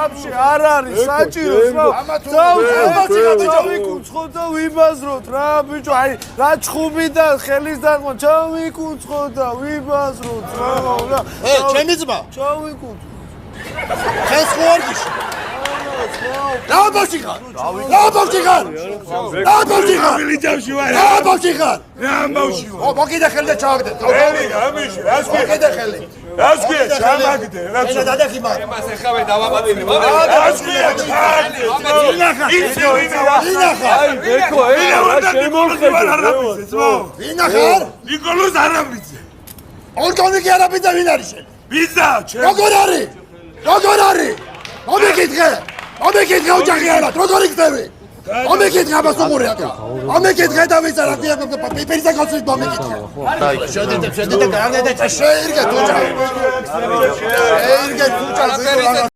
აბში არ არის საჭიროს რა ჩავიკუცხოთ და ვიბაზროთ რა ბიჭო აი რა ჩხუბი და ხელის დაღმა ჩავიკუცხოთ და ვიბაზროთ რა ჩემი ძმა ჩავიკუცხოთ ხეს ხო არ გიშ რა ბავშვიხარ ვილიჯავში ვარ რა ბავშვიხარ რა ბავშვი ვარ მოკიდე ხელი და ჩავაგდე ელი გამიში რას მოკიდე ხელი რას ქვია ჩამაგდე რას ენა დადეხი მაგ მას ეხავე დავაბადინე რას ქვია ჩამაგდე ინახა ინახა აი ბეკო ენა რა შემოვხედე ინახარ ნიკოლოზ არაბიძე ორგანიკი არაბიძე ვინ არის შენ ბიძა როგორ არის მომეკითხე ოჯახი არა როგორ იქნები მომეკითხე აბა სუმური აკა მომეკითხე და ვიცა რა ქვია პიპერისა გოცის მომეკითხე შედიდე გარდე და შეირგეთ ოჯახი შეირგეთ ოჯახი